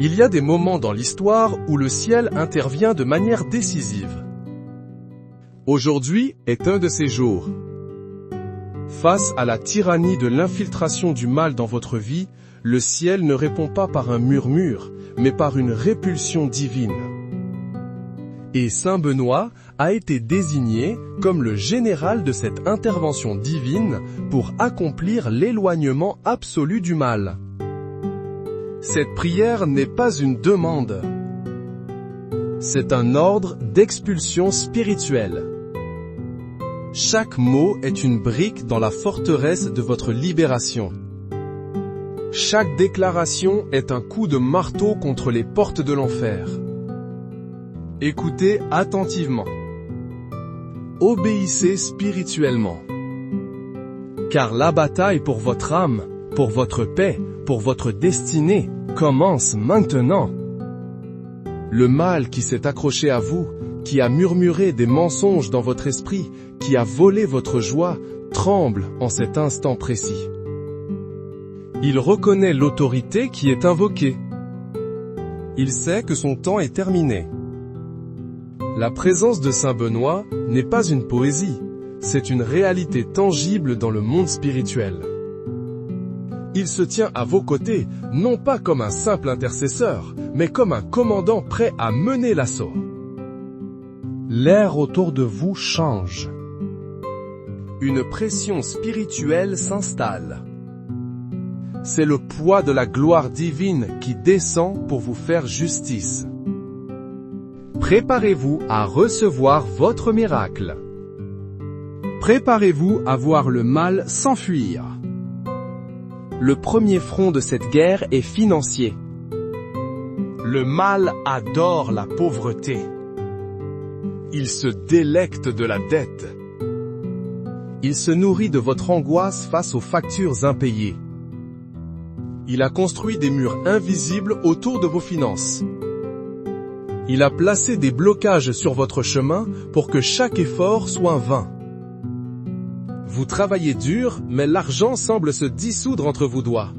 Il y a des moments dans l'histoire où le ciel intervient de manière décisive. Aujourd'hui est un de ces jours. Face à la tyrannie de l'infiltration du mal dans votre vie, le ciel ne répond pas par un murmure, mais par une répulsion divine. Et Saint Benoît a été désigné comme le général de cette intervention divine pour accomplir l'éloignement absolu du mal. Cette prière n'est pas une demande. C'est un ordre d'expulsion spirituelle. Chaque mot est une brique dans la forteresse de votre libération. Chaque déclaration est un coup de marteau contre les portes de l'enfer. Écoutez attentivement. Obéissez spirituellement. Car la bataille pour votre âme, pour votre paix, pour votre destinée, commence maintenant. Le mal qui s'est accroché à vous, qui a murmuré des mensonges dans votre esprit, qui a volé votre joie, tremble en cet instant précis. Il reconnaît l'autorité qui est invoquée. Il sait que son temps est terminé. La présence de Saint Benoît n'est pas une poésie, c'est une réalité tangible dans le monde spirituel. Il se tient à vos côtés, non pas comme un simple intercesseur, mais comme un commandant prêt à mener l'assaut. L'air autour de vous change. Une pression spirituelle s'installe. C'est le poids de la gloire divine qui descend pour vous faire justice. Préparez-vous à recevoir votre miracle. Préparez-vous à voir le mal s'enfuir. Le premier front de cette guerre est financier. Le mal adore la pauvreté. Il se délecte de la dette. Il se nourrit de votre angoisse face aux factures impayées. Il a construit des murs invisibles autour de vos finances. Il a placé des blocages sur votre chemin pour que chaque effort soit vain. Vous travaillez dur, mais l'argent semble se dissoudre entre vos doigts.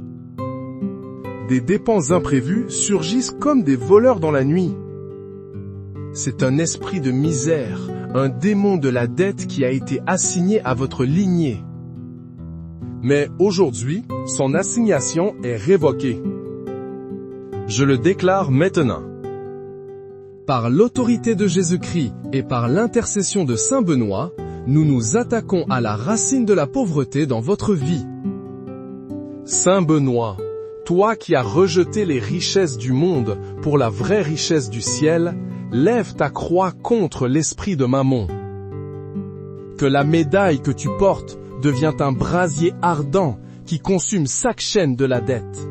Des dépenses imprévues surgissent comme des voleurs dans la nuit. C'est un esprit de misère, un démon de la dette qui a été assigné à votre lignée. Mais aujourd'hui, son assignation est révoquée. Je le déclare maintenant. Par l'autorité de Jésus-Christ et par l'intercession de Saint Benoît, nous nous attaquons à la racine de la pauvreté dans votre vie. Saint Benoît, toi qui as rejeté les richesses du monde pour la vraie richesse du ciel, lève ta croix contre l'esprit de Mammon. Que la médaille que tu portes devienne un brasier ardent qui consume chaque chaîne de la dette.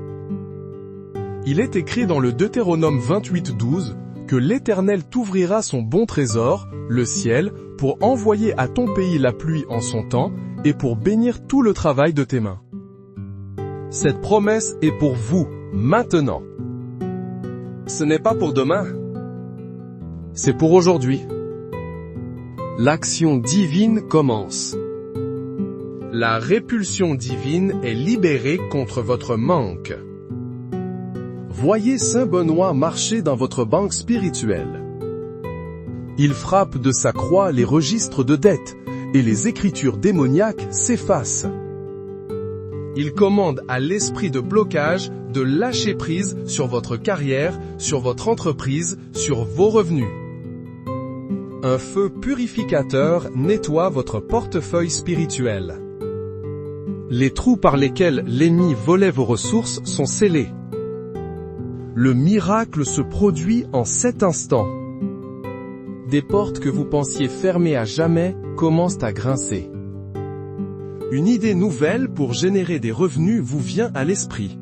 Il est écrit dans le Deutéronome 28:12 que l'Éternel t'ouvrira son bon trésor, le ciel, pour envoyer à ton pays la pluie en son temps et pour bénir tout le travail de tes mains. Cette promesse est pour vous, maintenant. Ce n'est pas pour demain. C'est pour aujourd'hui. L'action divine commence. La répulsion divine est libérée contre votre manque. Voyez Saint Benoît marcher dans votre banque spirituelle. Il frappe de sa croix les registres de dette, et les écritures démoniaques s'effacent. Il commande à l'esprit de blocage de lâcher prise sur votre carrière, sur votre entreprise, sur vos revenus. Un feu purificateur nettoie votre portefeuille spirituel. Les trous par lesquels l'ennemi volait vos ressources sont scellés. Le miracle se produit en cet instant. Des portes que vous pensiez fermées à jamais commencent à grincer. Une idée nouvelle pour générer des revenus vous vient à l'esprit.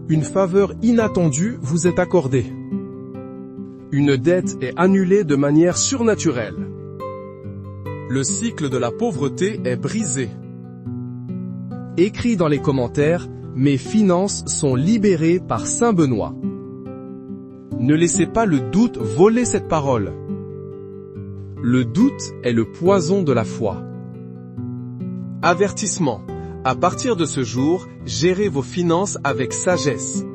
Une faveur inattendue vous est accordée. Une dette est annulée de manière surnaturelle. Le cycle de la pauvreté est brisé. Écrit dans les commentaires, mes finances sont libérées par Saint Benoît. Ne laissez pas le doute voler cette parole. Le doute est le poison de la foi. Avertissement. À partir de ce jour, gérez vos finances avec sagesse.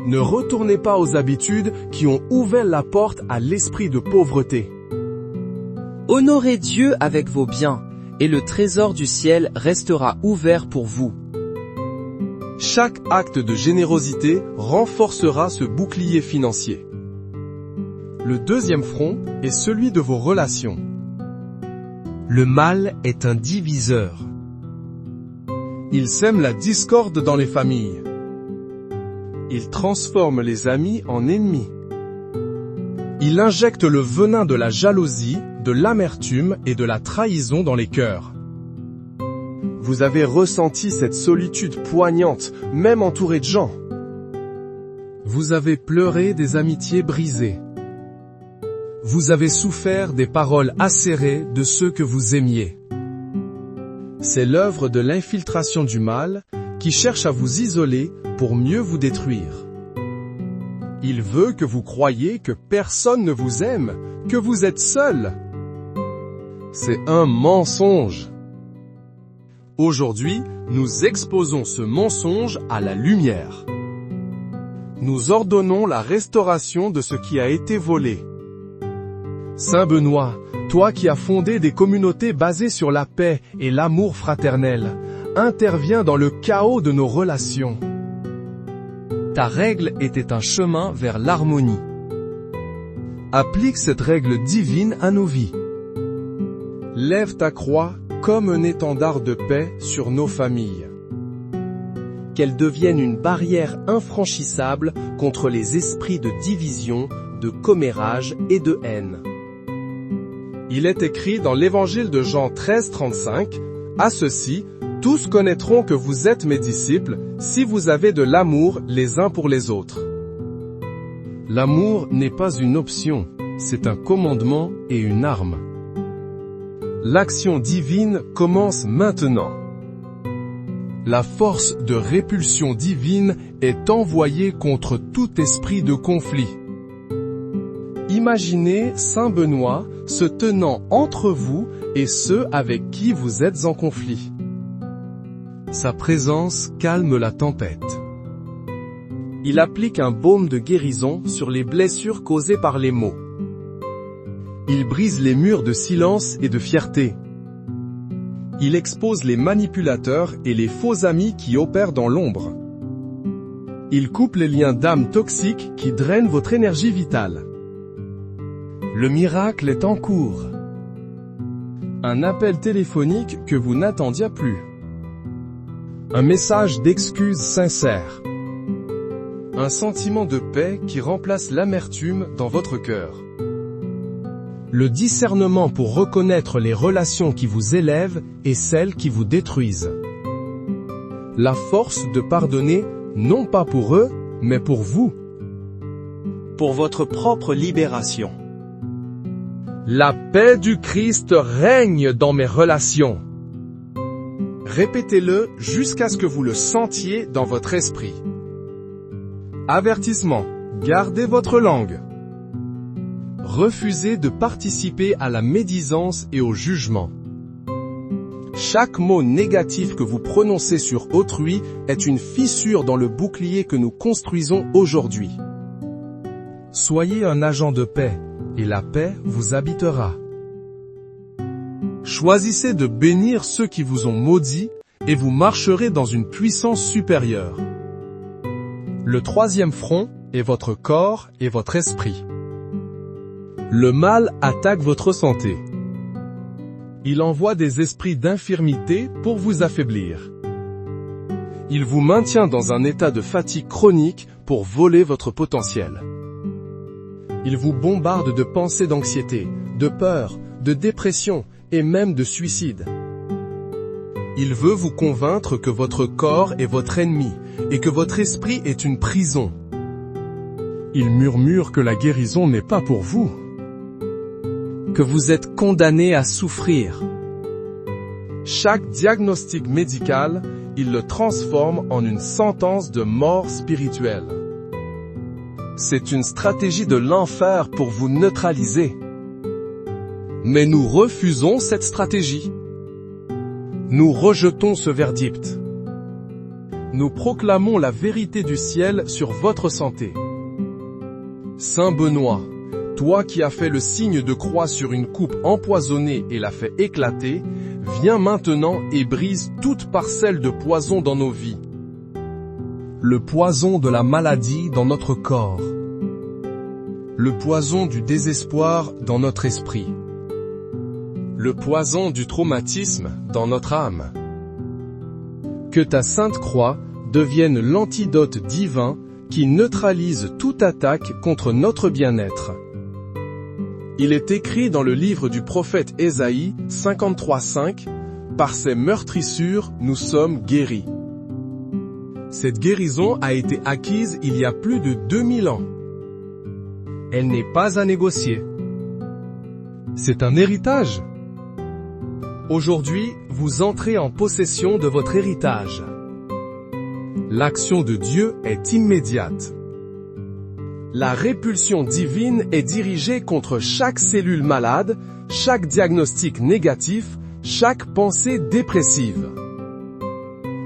Ne retournez pas aux habitudes qui ont ouvert la porte à l'esprit de pauvreté. Honorez Dieu avec vos biens, et le trésor du ciel restera ouvert pour vous. Chaque acte de générosité renforcera ce bouclier financier. Le deuxième front est celui de vos relations. Le mal est un diviseur. Il sème la discorde dans les familles. Il transforme les amis en ennemis. Il injecte le venin de la jalousie, de l'amertume et de la trahison dans les cœurs. Vous avez ressenti cette solitude poignante, même entouré de gens. Vous avez pleuré des amitiés brisées. Vous avez souffert des paroles acérées de ceux que vous aimiez. C'est l'œuvre de l'infiltration du mal qui cherche à vous isoler pour mieux vous détruire. Il veut que vous croyiez que personne ne vous aime, que vous êtes seul. C'est un mensonge. Aujourd'hui, nous exposons ce mensonge à la lumière. Nous ordonnons la restauration de ce qui a été volé. Saint Benoît, toi qui as fondé des communautés basées sur la paix et l'amour fraternel, interviens dans le chaos de nos relations. Ta règle était un chemin vers l'harmonie. Applique cette règle divine à nos vies. Lève ta croix comme un étendard de paix sur nos familles. Qu'elle devienne une barrière infranchissable contre les esprits de division, de commérage et de haine. Il est écrit dans l'évangile de Jean 13:35, « À ceci, tous connaîtront que vous êtes mes disciples, si vous avez de l'amour les uns pour les autres. » L'amour n'est pas une option, c'est un commandement et une arme. L'action divine commence maintenant. La force de répulsion divine est envoyée contre tout esprit de conflit. Imaginez Saint Benoît se tenant entre vous et ceux avec qui vous êtes en conflit. Sa présence calme la tempête. Il applique un baume de guérison sur les blessures causées par les mots. Il brise les murs de silence et de fierté. Il expose les manipulateurs et les faux amis qui opèrent dans l'ombre. Il coupe les liens d'âme toxiques qui drainent votre énergie vitale. Le miracle est en cours. Un appel téléphonique que vous n'attendiez plus. Un message d'excuse sincère. Un sentiment de paix qui remplace l'amertume dans votre cœur. Le discernement pour reconnaître les relations qui vous élèvent et celles qui vous détruisent. La force de pardonner, non pas pour eux, mais pour vous. Pour votre propre libération. La paix du Christ règne dans mes relations. Répétez-le jusqu'à ce que vous le sentiez dans votre esprit. Avertissement, gardez votre langue. Refusez de participer à la médisance et au jugement. Chaque mot négatif que vous prononcez sur autrui est une fissure dans le bouclier que nous construisons aujourd'hui. Soyez un agent de paix, et la paix vous habitera. Choisissez de bénir ceux qui vous ont maudits, et vous marcherez dans une puissance supérieure. Le troisième front est votre corps et votre esprit. Le mal attaque votre santé. Il envoie des esprits d'infirmité pour vous affaiblir. Il vous maintient dans un état de fatigue chronique pour voler votre potentiel. Il vous bombarde de pensées d'anxiété, de peur, de dépression et même de suicide. Il veut vous convaincre que votre corps est votre ennemi et que votre esprit est une prison. Il murmure que la guérison n'est pas pour vous, que vous êtes condamné à souffrir. Chaque diagnostic médical, il le transforme en une sentence de mort spirituelle. C'est une stratégie de l'enfer pour vous neutraliser. Mais nous refusons cette stratégie. Nous rejetons ce verdict. Nous proclamons la vérité du ciel sur votre santé. Saint Benoît, toi qui as fait le signe de croix sur une coupe empoisonnée et l'a fait éclater, viens maintenant et brise toute parcelle de poison dans nos vies. Le poison de la maladie dans notre corps. Le poison du désespoir dans notre esprit. Le poison du traumatisme dans notre âme. Que ta sainte croix devienne l'antidote divin qui neutralise toute attaque contre notre bien-être. Il est écrit dans le livre du prophète Ésaïe 53:5, « Par ses meurtrissures, nous sommes guéris ». Cette guérison a été acquise il y a plus de 2000 ans. Elle n'est pas à négocier. C'est un héritage. Aujourd'hui, vous entrez en possession de votre héritage. L'action de Dieu est immédiate. La répulsion divine est dirigée contre chaque cellule malade, chaque diagnostic négatif, chaque pensée dépressive.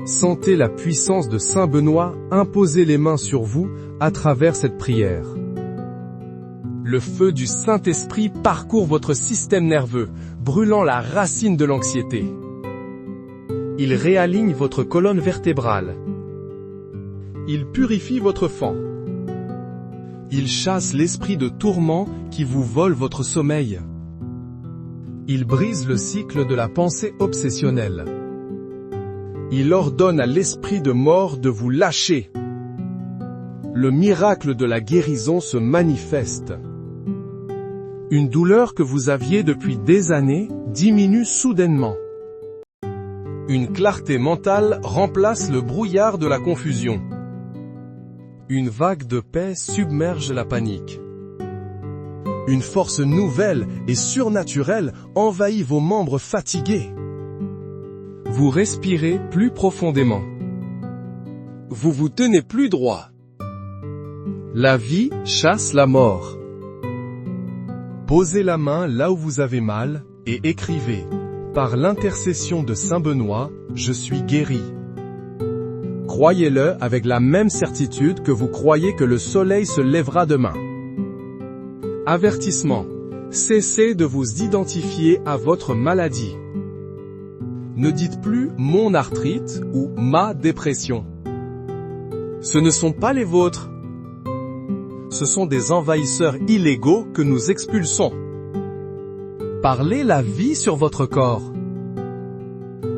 Sentez la puissance de Saint Benoît imposer les mains sur vous à travers cette prière. Le feu du Saint-Esprit parcourt votre système nerveux, brûlant la racine de l'anxiété. Il réaligne votre colonne vertébrale. Il purifie votre sang. Il chasse l'esprit de tourment qui vous vole votre sommeil. Il brise le cycle de la pensée obsessionnelle. Il ordonne à l'esprit de mort de vous lâcher. Le miracle de la guérison se manifeste. Une douleur que vous aviez depuis des années diminue soudainement. Une clarté mentale remplace le brouillard de la confusion. Une vague de paix submerge la panique. Une force nouvelle et surnaturelle envahit vos membres fatigués. Vous respirez plus profondément. Vous vous tenez plus droit. La vie chasse la mort. Posez la main là où vous avez mal et écrivez « Par l'intercession de Saint Benoît, je suis guéri ». Croyez-le avec la même certitude que vous croyez que le soleil se lèvera demain. Avertissement. Cessez de vous identifier à votre maladie. Ne dites plus « mon arthrite » ou « ma dépression ». Ce ne sont pas les vôtres. Ce sont des envahisseurs illégaux que nous expulsons. Parlez la vie sur votre corps.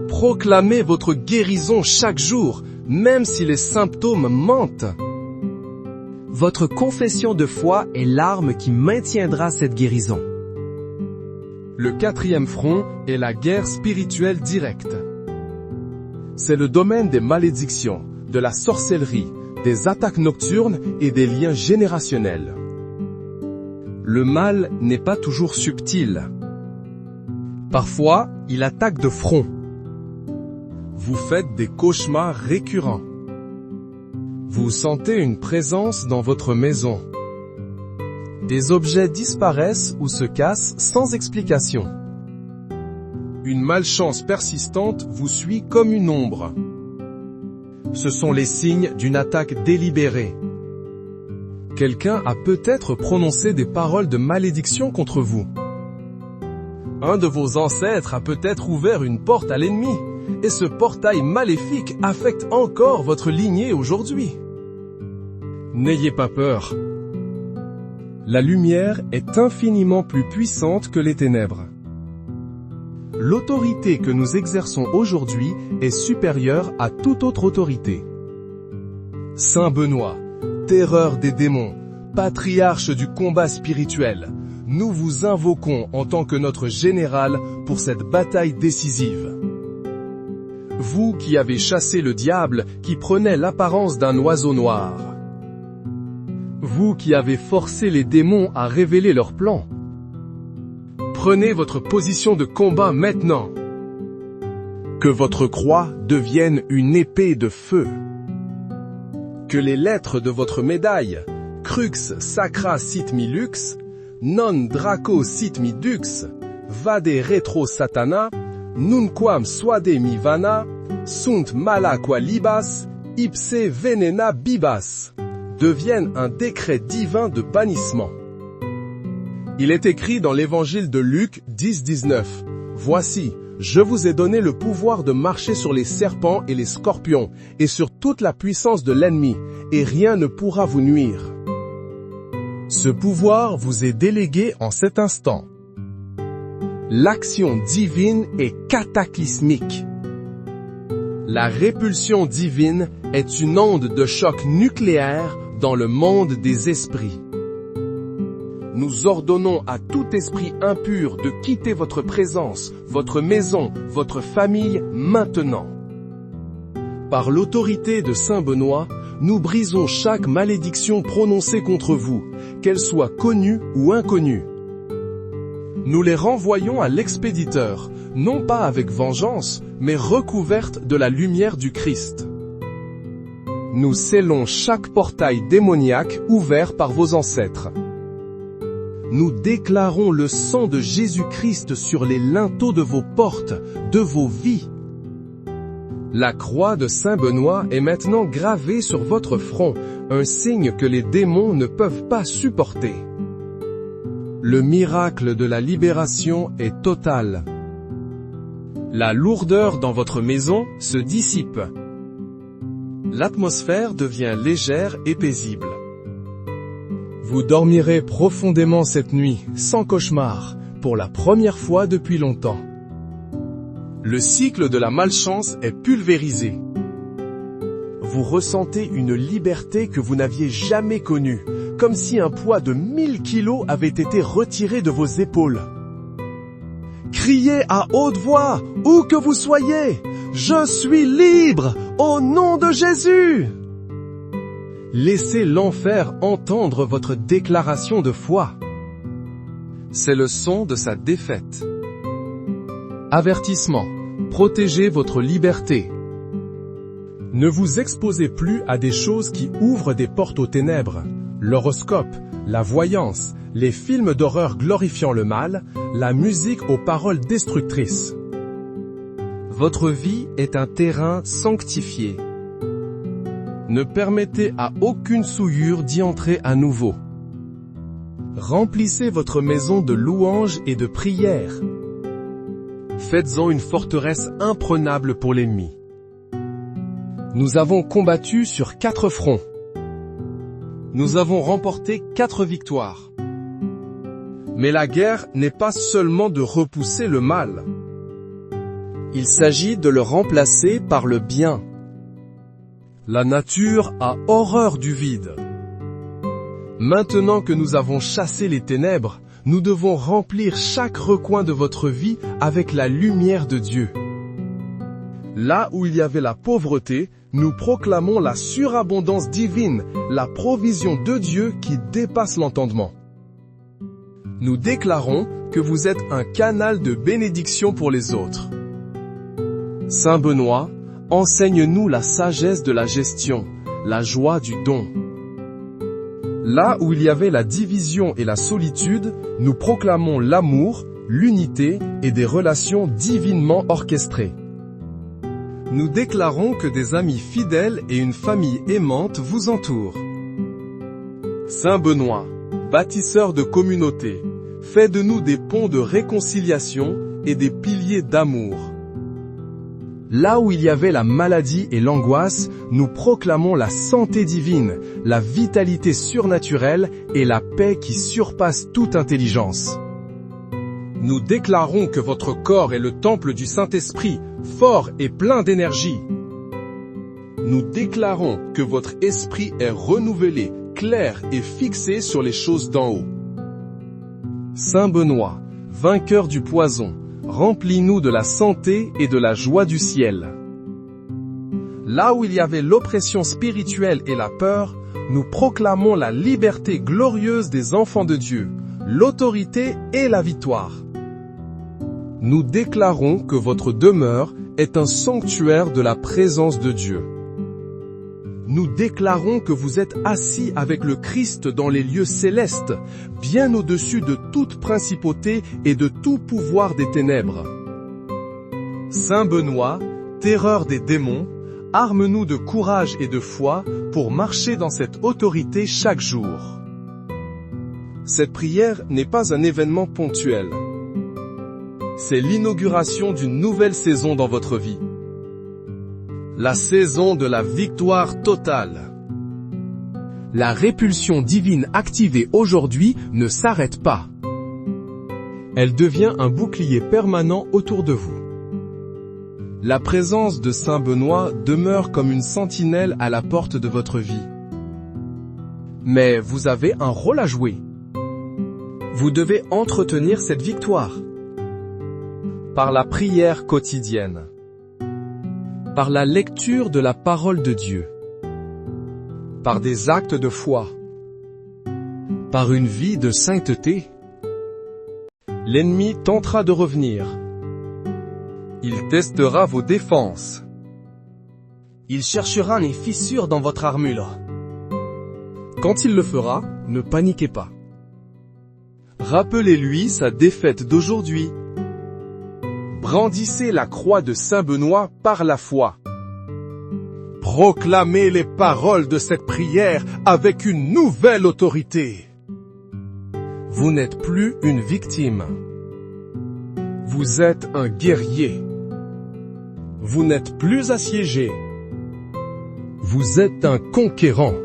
Proclamez votre guérison chaque jour, même si les symptômes mentent. Votre confession de foi est l'arme qui maintiendra cette guérison. Le 4e front est la guerre spirituelle directe. C'est le domaine des malédictions, de la sorcellerie, des attaques nocturnes et des liens générationnels. Le mal n'est pas toujours subtil. Parfois, il attaque de front. Vous faites des cauchemars récurrents. Vous sentez une présence dans votre maison. Des objets disparaissent ou se cassent sans explication. Une malchance persistante vous suit comme une ombre. Ce sont les signes d'une attaque délibérée. Quelqu'un a peut-être prononcé des paroles de malédiction contre vous. Un de vos ancêtres a peut-être ouvert une porte à l'ennemi, et ce portail maléfique affecte encore votre lignée aujourd'hui. N'ayez pas peur. La lumière est infiniment plus puissante que les ténèbres. L'autorité que nous exerçons aujourd'hui est supérieure à toute autre autorité. Saint Benoît, terreur des démons, patriarche du combat spirituel, nous vous invoquons en tant que notre général pour cette bataille décisive. Vous qui avez chassé le diable qui prenait l'apparence d'un oiseau noir. Vous qui avez forcé les démons à révéler leurs plans. Prenez votre position de combat maintenant. Que votre croix devienne une épée de feu. Que les lettres de votre médaille, Crux Sacra Sit Mi Lux, Non Draco Sit Mi Dux, Vade Retro Satana, Nunquam Suade Mi Vana, Sunt Mala Qua Libas, ipse venena bibas, devienne un décret divin de bannissement. Il est écrit dans l'évangile de Luc 10:19, « Voici, je vous ai donné le pouvoir de marcher sur les serpents et les scorpions, et sur toute la puissance de l'ennemi, et rien ne pourra vous nuire. » Ce pouvoir vous est délégué en cet instant. L'action divine est cataclysmique. La répulsion divine est une onde de choc nucléaire dans le monde des esprits. Nous ordonnons à tout esprit impur de quitter votre présence, votre maison, votre famille maintenant. Par l'autorité de Saint Benoît, nous brisons chaque malédiction prononcée contre vous, qu'elle soit connue ou inconnue. Nous les renvoyons à l'expéditeur, non pas avec vengeance, mais recouverte de la lumière du Christ. Nous scellons chaque portail démoniaque ouvert par vos ancêtres. Nous déclarons le sang de Jésus-Christ sur les linteaux de vos portes, de vos vies. La croix de Saint Benoît est maintenant gravée sur votre front, un signe que les démons ne peuvent pas supporter. Le miracle de la libération est total. La lourdeur dans votre maison se dissipe. L'atmosphère devient légère et paisible. Vous dormirez profondément cette nuit, sans cauchemar, pour la première fois depuis longtemps. Le cycle de la malchance est pulvérisé. Vous ressentez une liberté que vous n'aviez jamais connue, comme si un poids de 1000 kilos avait été retiré de vos épaules. Criez à haute voix, où que vous soyez, « Je suis libre, au nom de Jésus !» Laissez l'enfer entendre votre déclaration de foi. C'est le son de sa défaite. Avertissement. Protégez votre liberté. Ne vous exposez plus à des choses qui ouvrent des portes aux ténèbres. L'horoscope, la voyance, les films d'horreur glorifiant le mal, la musique aux paroles destructrices. Votre vie est un terrain sanctifié. Ne permettez à aucune souillure d'y entrer à nouveau. Remplissez votre maison de louanges et de prières. Faites-en une forteresse imprenable pour l'ennemi. Nous avons combattu sur 4 fronts. Nous avons remporté 4 victoires. Mais la guerre n'est pas seulement de repousser le mal. Il s'agit de le remplacer par le bien. La nature a horreur du vide. Maintenant que nous avons chassé les ténèbres, nous devons remplir chaque recoin de votre vie avec la lumière de Dieu. Là où il y avait la pauvreté, nous proclamons la surabondance divine, la provision de Dieu qui dépasse l'entendement. Nous déclarons que vous êtes un canal de bénédiction pour les autres. Saint Benoît, enseigne-nous la sagesse de la gestion, la joie du don. Là où il y avait la division et la solitude, nous proclamons l'amour, l'unité et des relations divinement orchestrées. Nous déclarons que des amis fidèles et une famille aimante vous entourent. Saint Benoît, bâtisseur de communauté, fais de nous des ponts de réconciliation et des piliers d'amour. Là où il y avait la maladie et l'angoisse, nous proclamons la santé divine, la vitalité surnaturelle et la paix qui surpasse toute intelligence. Nous déclarons que votre corps est le temple du Saint-Esprit, fort et plein d'énergie. Nous déclarons que votre esprit est renouvelé, clair et fixé sur les choses d'en haut. Saint Benoît, vainqueur du poison, remplis-nous de la santé et de la joie du ciel. Là où il y avait l'oppression spirituelle et la peur, nous proclamons la liberté glorieuse des enfants de Dieu, l'autorité et la victoire. Nous déclarons que votre demeure est un sanctuaire de la présence de Dieu. Nous déclarons que vous êtes assis avec le Christ dans les lieux célestes, bien au-dessus de toute principauté et de tout pouvoir des ténèbres. Saint Benoît, terreur des démons, Arme-nous de courage et de foi pour marcher dans cette autorité chaque jour. Cette prière n'est pas un événement ponctuel. C'est l'inauguration d'une nouvelle saison dans votre vie. La saison de la victoire totale. La répulsion divine activée aujourd'hui ne s'arrête pas. Elle devient un bouclier permanent autour de vous. La présence de Saint Benoît demeure comme une sentinelle à la porte de votre vie. Mais vous avez un rôle à jouer. Vous devez entretenir cette victoire. Par la prière quotidienne. Par la lecture de la parole de Dieu. Par des actes de foi. Par une vie de sainteté. L'ennemi tentera de revenir. Il testera vos défenses. Il cherchera les fissures dans votre armure. Quand il le fera, ne paniquez pas. Rappelez-lui sa défaite d'aujourd'hui. Brandissez la croix de Saint Benoît par la foi. Proclamez les paroles de cette prière avec une nouvelle autorité. Vous n'êtes plus une victime. Vous êtes un guerrier. Vous n'êtes plus assiégé. Vous êtes un conquérant.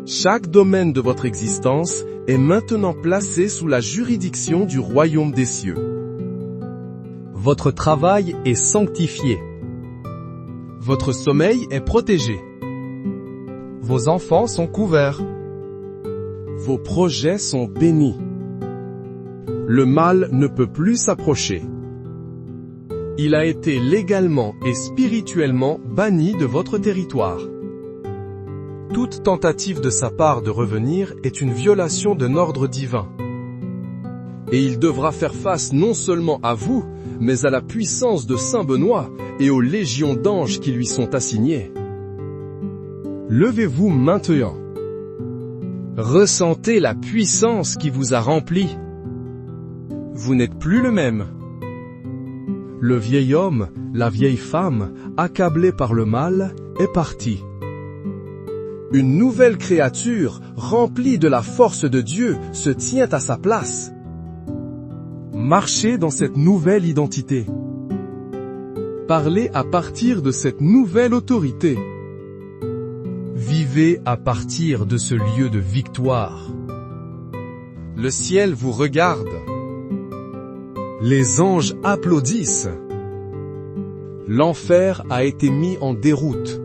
Chaque domaine de votre existence est maintenant placé sous la juridiction du royaume des cieux. Votre travail est sanctifié. Votre sommeil est protégé. Vos enfants sont couverts. Vos projets sont bénis. Le mal ne peut plus s'approcher. Il a été légalement et spirituellement banni de votre territoire. Toute tentative de sa part de revenir est une violation d'un ordre divin. Et il devra faire face non seulement à vous, mais à la puissance de Saint Benoît et aux légions d'anges qui lui sont assignées. Levez-vous maintenant. Ressentez la puissance qui vous a rempli. Vous n'êtes plus le même. Le vieil homme, la vieille femme, accablés par le mal, est parti. Une nouvelle créature, remplie de la force de Dieu, se tient à sa place. Marchez dans cette nouvelle identité. Parlez à partir de cette nouvelle autorité. Vivez à partir de ce lieu de victoire. Le ciel vous regarde. Les anges applaudissent. L'enfer a été mis en déroute.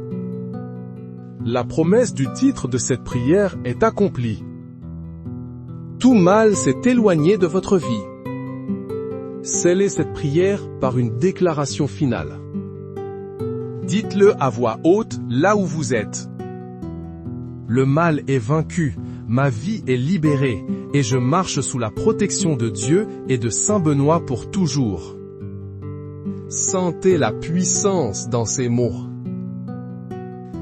La promesse du titre de cette prière est accomplie. Tout mal s'est éloigné de votre vie. Scellez cette prière par une déclaration finale. Dites-le à voix haute là où vous êtes. Le mal est vaincu, ma vie est libérée, et je marche sous la protection de Dieu et de Saint Benoît pour toujours. Sentez la puissance dans ces mots.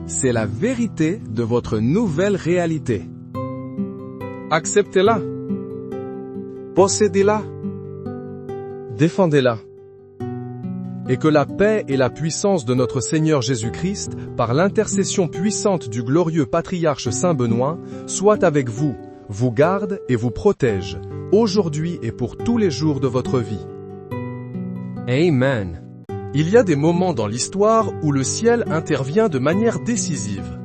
C'est la vérité de votre nouvelle réalité. Acceptez-la. Possédez-la. Défendez-la. Et que la paix et la puissance de notre Seigneur Jésus-Christ, par l'intercession puissante du glorieux patriarche Saint Benoît, soit avec vous, vous garde et vous protège, aujourd'hui et pour tous les jours de votre vie. Amen. Il y a des moments dans l'histoire où le ciel intervient de manière décisive.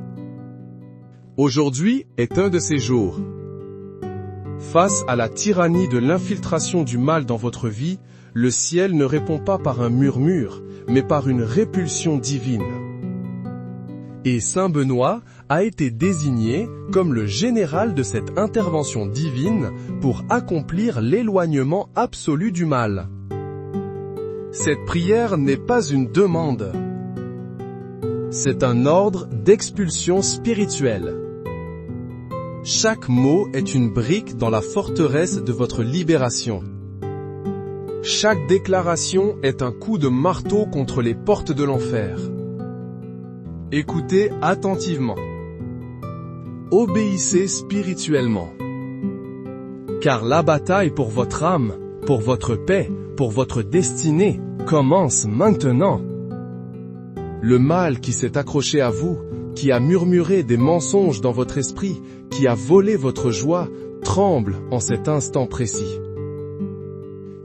Aujourd'hui est un de ces jours. Face à la tyrannie de l'infiltration du mal dans votre vie, le ciel ne répond pas par un murmure, mais par une répulsion divine. Et Saint Benoît a été désigné comme le général de cette intervention divine pour accomplir l'éloignement absolu du mal. Cette prière n'est pas une demande. C'est un ordre d'expulsion spirituelle. Chaque mot est une brique dans la forteresse de votre libération. Chaque déclaration est un coup de marteau contre les portes de l'enfer. Écoutez attentivement. Obéissez spirituellement. Car la bataille pour votre âme, pour votre paix, pour votre destinée, commence maintenant. Le mal qui s'est accroché à vous, qui a murmuré des mensonges dans votre esprit, qui a volé votre joie, tremble en cet instant précis.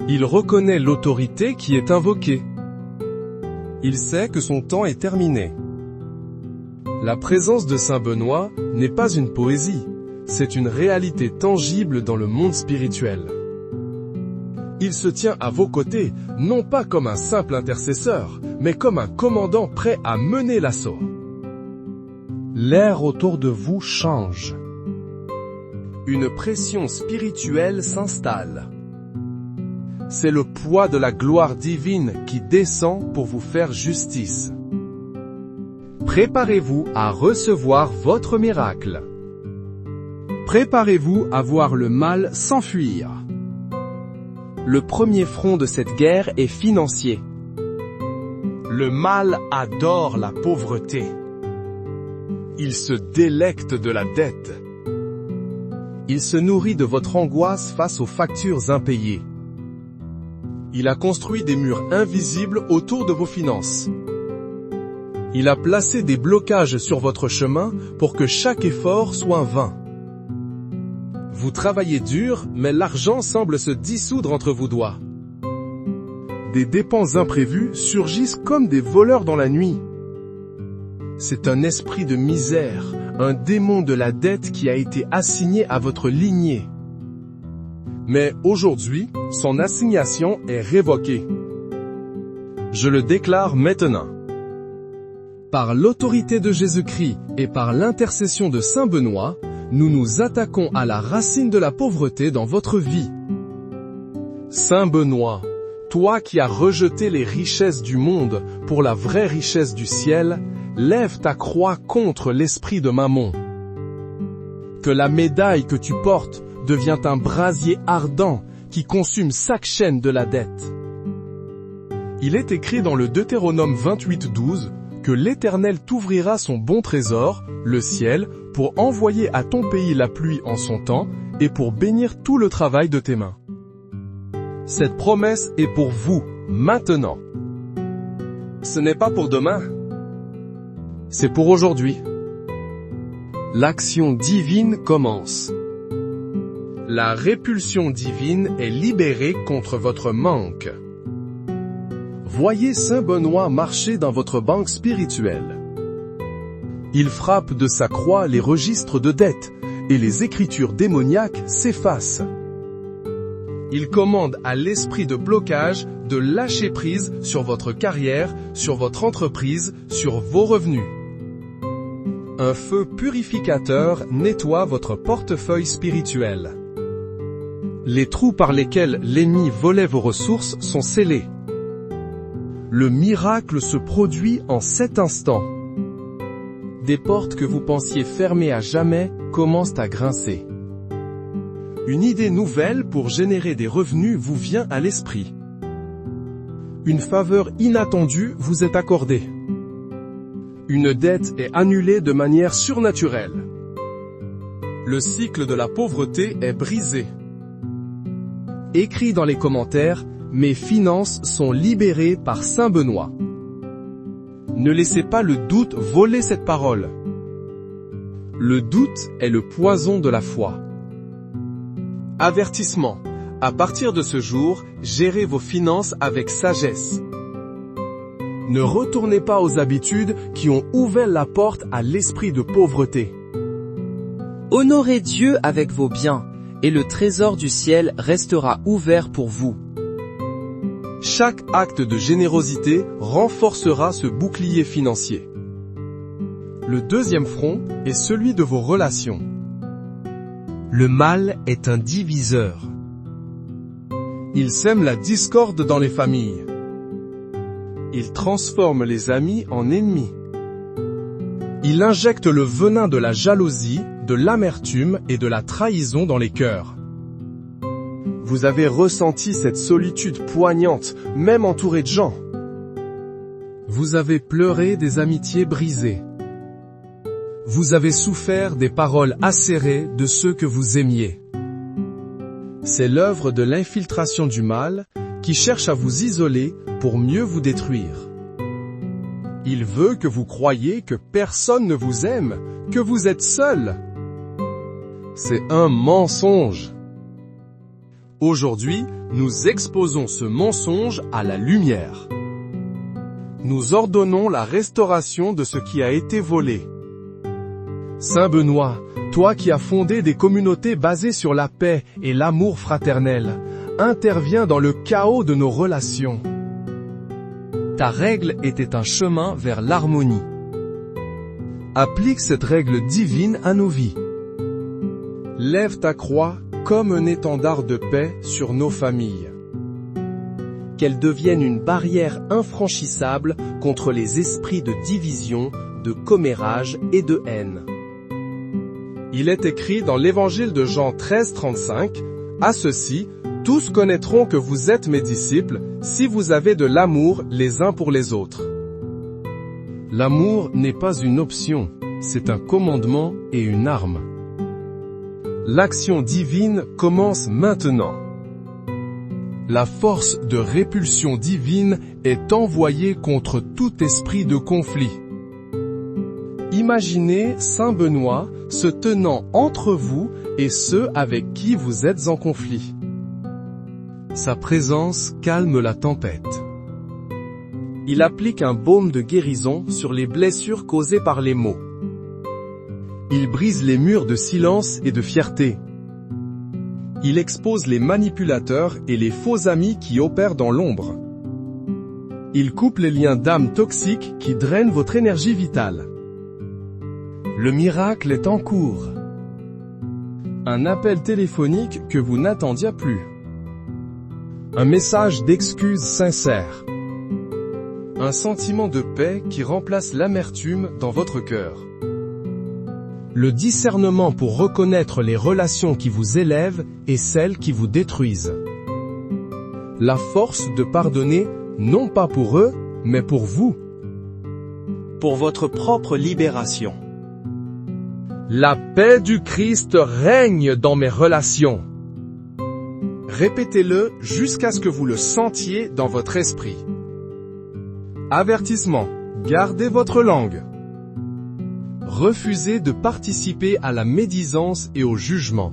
Il reconnaît l'autorité qui est invoquée. Il sait que son temps est terminé. La présence de Saint Benoît n'est pas une poésie, c'est une réalité tangible dans le monde spirituel. Il se tient à vos côtés, non pas comme un simple intercesseur, mais comme un commandant prêt à mener l'assaut. L'air autour de vous change. Une pression spirituelle s'installe. C'est le poids de la gloire divine qui descend pour vous faire justice. Préparez-vous à recevoir votre miracle. Préparez-vous à voir le mal s'enfuir. Le premier front de cette guerre est financier. Le mal adore la pauvreté. Il se délecte de la dette. Il se nourrit de votre angoisse face aux factures impayées. Il a construit des murs invisibles autour de vos finances. Il a placé des blocages sur votre chemin pour que chaque effort soit vain. Vous travaillez dur, mais l'argent semble se dissoudre entre vos doigts. Des dépenses imprévues surgissent comme des voleurs dans la nuit. C'est un esprit de misère, un démon de la dette qui a été assigné à votre lignée. Mais aujourd'hui, son assignation est révoquée. Je le déclare maintenant. Par l'autorité de Jésus-Christ et par l'intercession de Saint Benoît, nous nous attaquons à la racine de la pauvreté dans votre vie. Saint Benoît, toi qui as rejeté les richesses du monde pour la vraie richesse du ciel, lève ta croix contre l'esprit de Mammon. Que la médaille que tu portes devient un brasier ardent qui consume chaque chaîne de la dette. Il est écrit dans le Deutéronome 28:12 que l'Éternel t'ouvrira son bon trésor, le ciel, pour envoyer à ton pays la pluie en son temps et pour bénir tout le travail de tes mains. Cette promesse est pour vous, maintenant. Ce n'est pas pour demain. C'est pour aujourd'hui. L'action divine commence. La répulsion divine est libérée contre votre manque. Voyez Saint Benoît marcher dans votre banque spirituelle. Il frappe de sa croix les registres de dette, et les écritures démoniaques s'effacent. Il commande à l'esprit de blocage de lâcher prise sur votre carrière, sur votre entreprise, sur vos revenus. Un feu purificateur nettoie votre portefeuille spirituel. Les trous par lesquels l'ennemi volait vos ressources sont scellés. Le miracle se produit en cet instant. Des portes que vous pensiez fermées à jamais commencent à grincer. Une idée nouvelle pour générer des revenus vous vient à l'esprit. Une faveur inattendue vous est accordée. Une dette est annulée de manière surnaturelle. Le cycle de la pauvreté est brisé. Écrit dans les commentaires, mes finances sont libérées par Saint Benoît. Ne laissez pas le doute voler cette parole. Le doute est le poison de la foi. Avertissement. À partir de ce jour, gérez vos finances avec sagesse. Ne retournez pas aux habitudes qui ont ouvert la porte à l'esprit de pauvreté. Honorez Dieu avec vos biens, et le trésor du ciel restera ouvert pour vous. Chaque acte de générosité renforcera ce bouclier financier. Le deuxième front est celui de vos relations. Le mal est un diviseur. Il sème la discorde dans les familles. Il transforme les amis en ennemis. Il injecte le venin de la jalousie, de l'amertume et de la trahison dans les cœurs. Vous avez ressenti cette solitude poignante, même entouré de gens. Vous avez pleuré des amitiés brisées. Vous avez souffert des paroles acérées de ceux que vous aimiez. C'est l'œuvre de l'infiltration du mal qui cherche à vous isoler pour mieux vous détruire. Il veut que vous croyiez que personne ne vous aime, que vous êtes seul. C'est un mensonge. Aujourd'hui, nous exposons ce mensonge à la lumière. Nous ordonnons la restauration de ce qui a été volé. Saint Benoît, toi qui as fondé des communautés basées sur la paix et l'amour fraternel, interviens dans le chaos de nos relations. Ta règle était un chemin vers l'harmonie. Applique cette règle divine à nos vies. Lève ta croix comme un étendard de paix sur nos familles. Qu'elle devienne une barrière infranchissable contre les esprits de division, de commérage et de haine. Il est écrit dans l'évangile de Jean 13:35, « À ceci, tous connaîtront que vous êtes mes disciples, si vous avez de l'amour les uns pour les autres. » L'amour n'est pas une option, c'est un commandement et une arme. L'action divine commence maintenant. La force de répulsion divine est envoyée contre tout esprit de conflit. Imaginez Saint Benoît se tenant entre vous et ceux avec qui vous êtes en conflit. Sa présence calme la tempête. Il applique un baume de guérison sur les blessures causées par les mots. Il brise les murs de silence et de fierté. Il expose les manipulateurs et les faux amis qui opèrent dans l'ombre. Il coupe les liens d'âme toxiques qui drainent votre énergie vitale. Le miracle est en cours. Un appel téléphonique que vous n'attendiez plus. Un message d'excuse sincère. Un sentiment de paix qui remplace l'amertume dans votre cœur. Le discernement pour reconnaître les relations qui vous élèvent et celles qui vous détruisent. La force de pardonner, non pas pour eux, mais pour vous. Pour votre propre libération. La paix du Christ règne dans mes relations. Répétez-le jusqu'à ce que vous le sentiez dans votre esprit. Avertissement, gardez votre langue. Refusez de participer à la médisance et au jugement.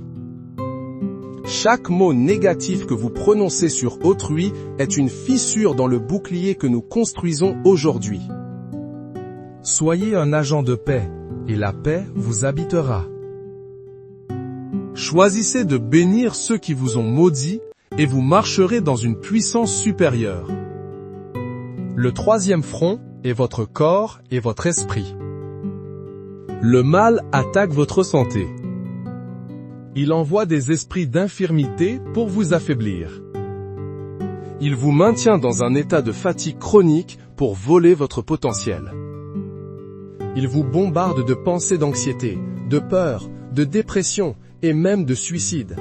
Chaque mot négatif que vous prononcez sur autrui est une fissure dans le bouclier que nous construisons aujourd'hui. Soyez un agent de paix, et la paix vous habitera. Choisissez de bénir ceux qui vous ont maudits, et vous marcherez dans une puissance supérieure. Le troisième front est votre corps et votre esprit. Le mal attaque votre santé. Il envoie des esprits d'infirmité pour vous affaiblir. Il vous maintient dans un état de fatigue chronique pour voler votre potentiel. Il vous bombarde de pensées d'anxiété, de peur, de dépression et même de suicide.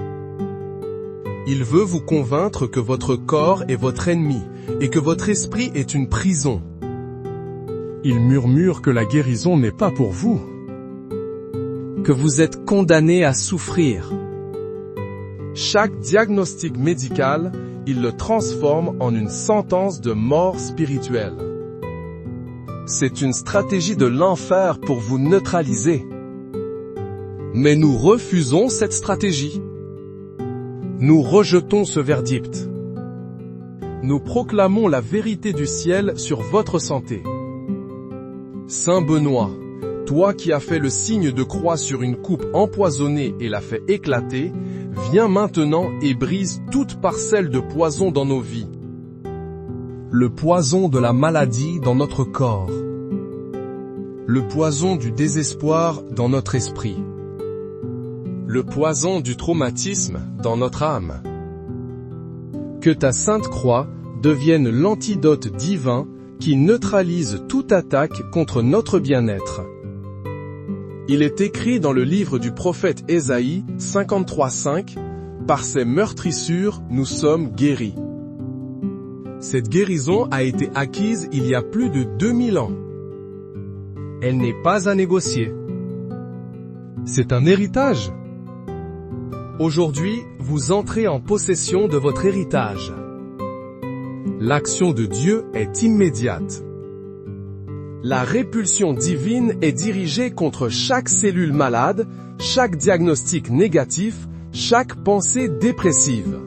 Il veut vous convaincre que votre corps est votre ennemi et que votre esprit est une prison. Il murmure que la guérison n'est pas pour vous. Que vous êtes condamné à souffrir. Chaque diagnostic médical, il le transforme en une sentence de mort spirituelle. C'est une stratégie de l'enfer pour vous neutraliser. Mais nous refusons cette stratégie. Nous rejetons ce verdict. Nous proclamons la vérité du ciel sur votre santé. Saint Benoît, toi qui as fait le signe de croix sur une coupe empoisonnée et l'a fait éclater, viens maintenant et brise toute parcelle de poison dans nos vies. Le poison de la maladie dans notre corps. Le poison du désespoir dans notre esprit. Le poison du traumatisme dans notre âme. Que ta sainte croix devienne l'antidote divin qui neutralise toute attaque contre notre bien-être. Il est écrit dans le livre du prophète Ésaïe 53:5, « Par ses meurtrissures, nous sommes guéris ». Cette guérison a été acquise il y a plus de 2000 ans. Elle n'est pas à négocier. C'est un héritage. Aujourd'hui, vous entrez en possession de votre héritage. L'action de Dieu est immédiate. La répulsion divine est dirigée contre chaque cellule malade, chaque diagnostic négatif, chaque pensée dépressive.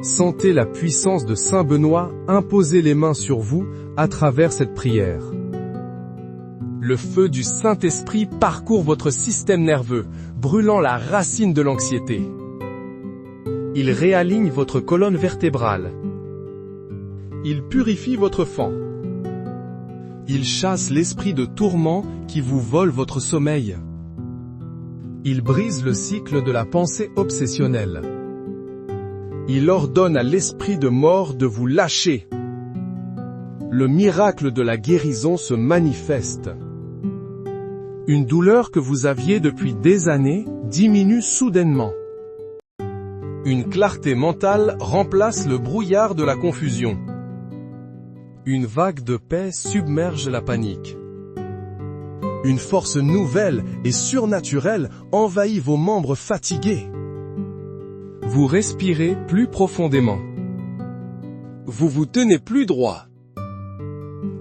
Sentez la puissance de Saint Benoît imposer les mains sur vous à travers cette prière. Le feu du Saint-Esprit parcourt votre système nerveux, brûlant la racine de l'anxiété. Il réaligne votre colonne vertébrale. Il purifie votre sang. Il chasse l'esprit de tourment qui vous vole votre sommeil. Il brise le cycle de la pensée obsessionnelle. Il ordonne à l'esprit de mort de vous lâcher. Le miracle de la guérison se manifeste. Une douleur que vous aviez depuis des années diminue soudainement. Une clarté mentale remplace le brouillard de la confusion. Une vague de paix submerge la panique. Une force nouvelle et surnaturelle envahit vos membres fatigués. Vous respirez plus profondément. Vous vous tenez plus droit.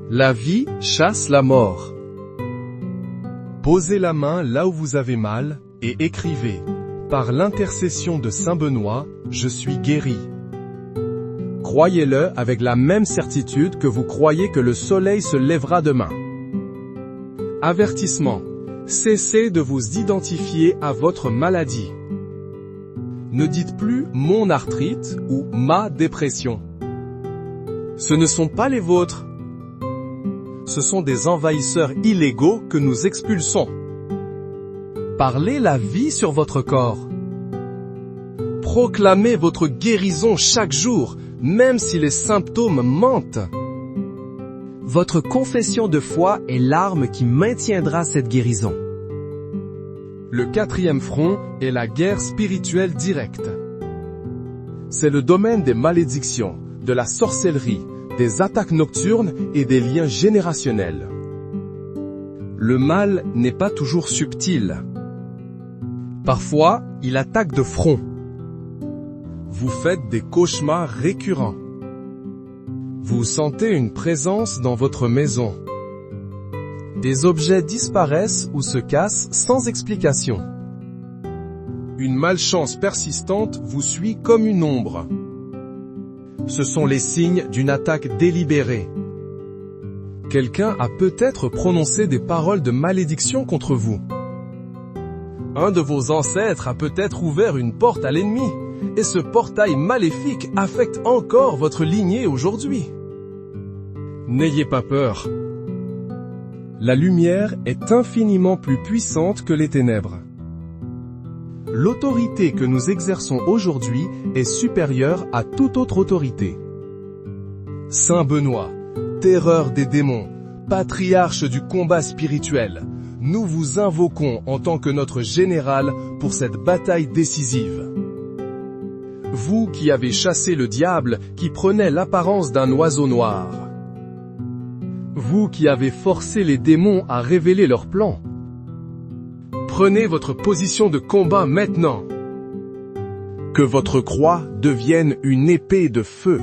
La vie chasse la mort. Posez la main là où vous avez mal et écrivez « Par l'intercession de Saint Benoît, je suis guéri ». Croyez-le avec la même certitude que vous croyez que le soleil se lèvera demain. Avertissement. Cessez de vous identifier à votre maladie. Ne dites plus « mon arthrite » ou « ma dépression ». Ce ne sont pas les vôtres. Ce sont des envahisseurs illégaux que nous expulsons. Parlez la vie sur votre corps. Proclamez votre guérison chaque jour, même si les symptômes mentent. Votre confession de foi est l'arme qui maintiendra cette guérison. Le 4e front est la guerre spirituelle directe. C'est le domaine des malédictions, de la sorcellerie, des attaques nocturnes et des liens générationnels. Le mal n'est pas toujours subtil. Parfois, il attaque de front. Vous faites des cauchemars récurrents. Vous sentez une présence dans votre maison. Des objets disparaissent ou se cassent sans explication. Une malchance persistante vous suit comme une ombre. Ce sont les signes d'une attaque délibérée. Quelqu'un a peut-être prononcé des paroles de malédiction contre vous. Un de vos ancêtres a peut-être ouvert une porte à l'ennemi, et ce portail maléfique affecte encore votre lignée aujourd'hui. N'ayez pas peur. La lumière est infiniment plus puissante que les ténèbres. L'autorité que nous exerçons aujourd'hui est supérieure à toute autre autorité. Saint Benoît, terreur des démons, patriarche du combat spirituel, nous vous invoquons en tant que notre général pour cette bataille décisive. Vous qui avez chassé le diable qui prenait l'apparence d'un oiseau noir. Vous qui avez forcé les démons à révéler leurs plans. Prenez votre position de combat maintenant. Que votre croix devienne une épée de feu.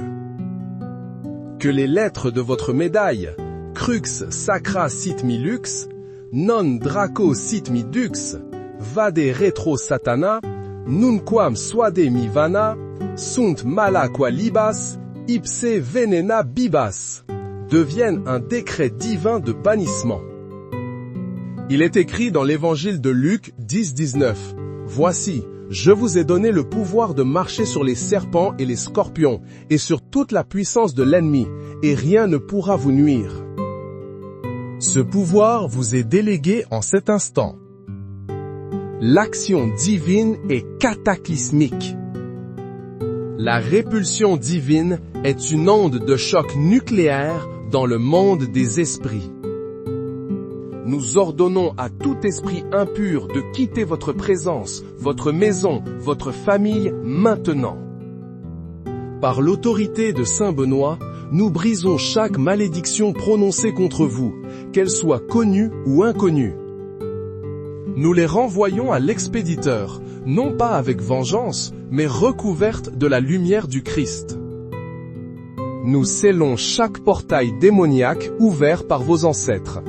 Que les lettres de votre médaille, Crux Sacra Sit Mi Lux, Non Draco Sit Mi Dux, Vade Retro Satana, Nunquam Suade Mi Vana, Sunt Mala Qua Libas, Ipse Venena Bibas, deviennent un décret divin de bannissement. Il est écrit dans l'évangile de Luc 10-19, « Voici, je vous ai donné le pouvoir de marcher sur les serpents et les scorpions, et sur toute la puissance de l'ennemi, et rien ne pourra vous nuire. » Ce pouvoir vous est délégué en cet instant. L'action divine est cataclysmique. La répulsion divine est une onde de choc nucléaire dans le monde des esprits. Nous ordonnons à tout esprit impur de quitter votre présence, votre maison, votre famille maintenant. Par l'autorité de Saint Benoît, nous brisons chaque malédiction prononcée contre vous, qu'elle soit connue ou inconnue. Nous les renvoyons à l'expéditeur, non pas avec vengeance, mais recouverte de la lumière du Christ. nous scellons chaque portail démoniaque ouvert par vos ancêtres.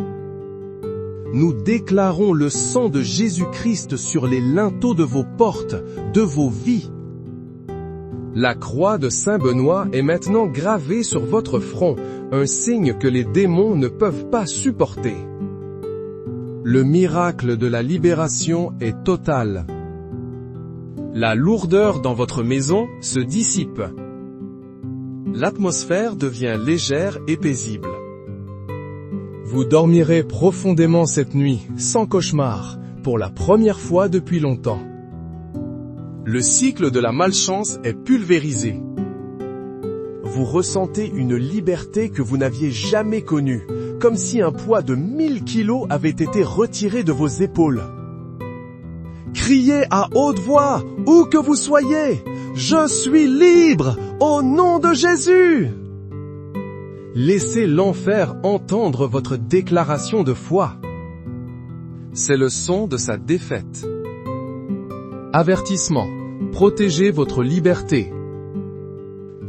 Nous déclarons le sang de Jésus-Christ sur les linteaux de vos portes, de vos vies. La croix de Saint Benoît est maintenant gravée sur votre front, un signe que les démons ne peuvent pas supporter. Le miracle de la libération est total. La lourdeur dans votre maison se dissipe. L'atmosphère devient légère et paisible. Vous dormirez profondément cette nuit, sans cauchemar, pour la première fois depuis longtemps. Le cycle de la malchance est pulvérisé. Vous ressentez une liberté que vous n'aviez jamais connue, comme si un poids de 1000 kilos avait été retiré de vos épaules. Criez à haute voix, où que vous soyez, « Je suis libre, au nom de Jésus !» Laissez l'enfer entendre votre déclaration de foi. C'est le son de sa défaite. Avertissement. Protégez votre liberté.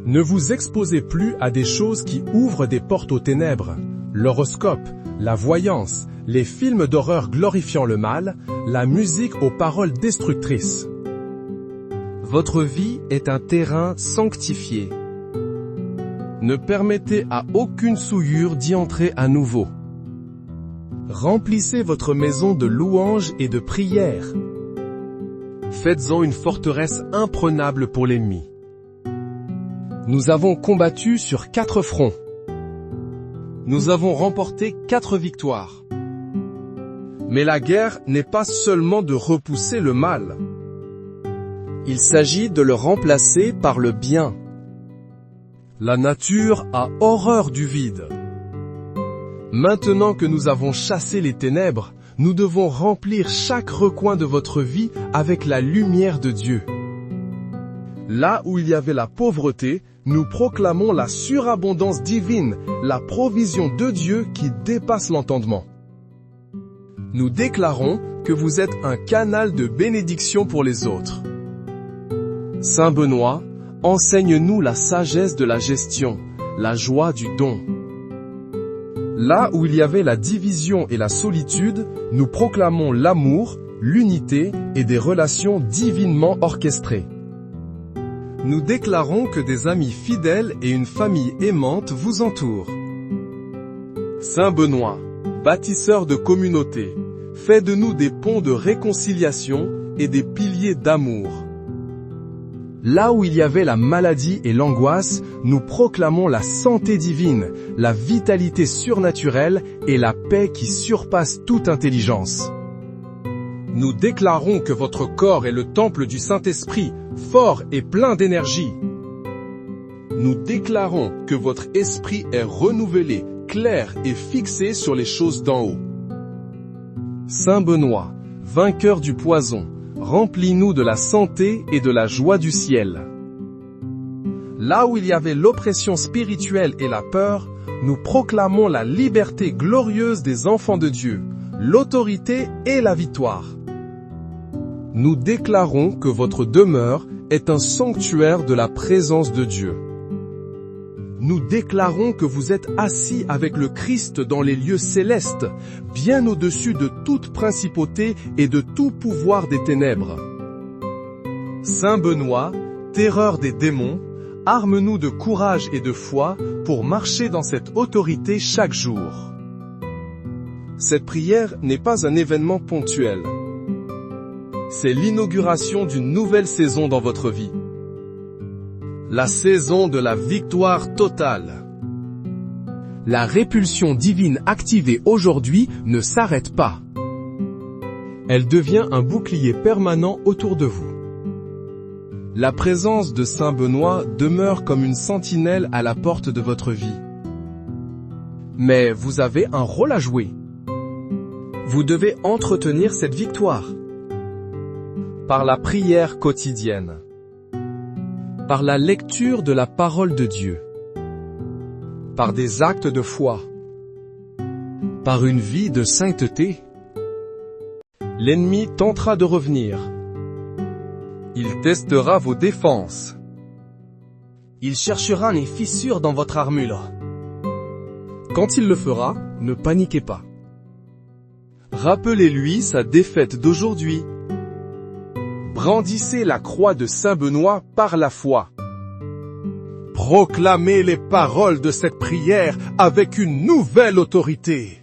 Ne vous exposez plus à des choses qui ouvrent des portes aux ténèbres. L'horoscope, la voyance, les films d'horreur glorifiant le mal, la musique aux paroles destructrices. Votre vie est un terrain sanctifié. Ne permettez à aucune souillure d'y entrer à nouveau. Remplissez votre maison de louanges et de prières. Faites-en une forteresse imprenable pour l'ennemi. Nous avons combattu sur 4 fronts. Nous avons remporté 4 victoires. Mais la guerre n'est pas seulement de repousser le mal. Il s'agit de le remplacer par le bien. La nature a horreur du vide. Maintenant que nous avons chassé les ténèbres, nous devons remplir chaque recoin de votre vie avec la lumière de Dieu. Là où il y avait la pauvreté, nous proclamons la surabondance divine, la provision de Dieu qui dépasse l'entendement. Nous déclarons que vous êtes un canal de bénédiction pour les autres. Saint Benoît, enseigne-nous la sagesse de la gestion, la joie du don. Là où il y avait la division et la solitude, nous proclamons l'amour, l'unité et des relations divinement orchestrées. Nous déclarons que des amis fidèles et une famille aimante vous entourent. Saint Benoît, bâtisseur de communauté, fais de nous des ponts de réconciliation et des piliers d'amour. Là où il y avait la maladie et l'angoisse, nous proclamons la santé divine, la vitalité surnaturelle et la paix qui surpasse toute intelligence. Nous déclarons que votre corps est le temple du Saint-Esprit, fort et plein d'énergie. Nous déclarons que votre esprit est renouvelé, clair et fixé sur les choses d'en haut. Saint Benoît, vainqueur du poison, remplis-nous de la santé et de la joie du ciel. Là où il y avait l'oppression spirituelle et la peur, nous proclamons la liberté glorieuse des enfants de Dieu, l'autorité et la victoire. Nous déclarons que votre demeure est un sanctuaire de la présence de Dieu. Nous déclarons que vous êtes assis avec le Christ dans les lieux célestes, bien au-dessus de toute principauté et de tout pouvoir des ténèbres. Saint Benoît, terreur des démons, arme-nous de courage et de foi pour marcher dans cette autorité chaque jour. Cette prière n'est pas un événement ponctuel. C'est l'inauguration d'une nouvelle saison dans votre vie. La saison de la victoire totale. La répulsion divine activée aujourd'hui ne s'arrête pas. Elle devient un bouclier permanent autour de vous. La présence de Saint Benoît demeure comme une sentinelle à la porte de votre vie. Mais vous avez un rôle à jouer. Vous devez entretenir cette victoire. Par la prière quotidienne. Par la lecture de la parole de Dieu. Par des actes de foi. Par une vie de sainteté. L'ennemi tentera de revenir. Il testera vos défenses. Il cherchera les fissures dans votre armure. Quand il le fera, ne paniquez pas. Rappelez-lui sa défaite d'aujourd'hui. Brandissez la croix de Saint Benoît par la foi. Proclamez les paroles de cette prière avec une nouvelle autorité.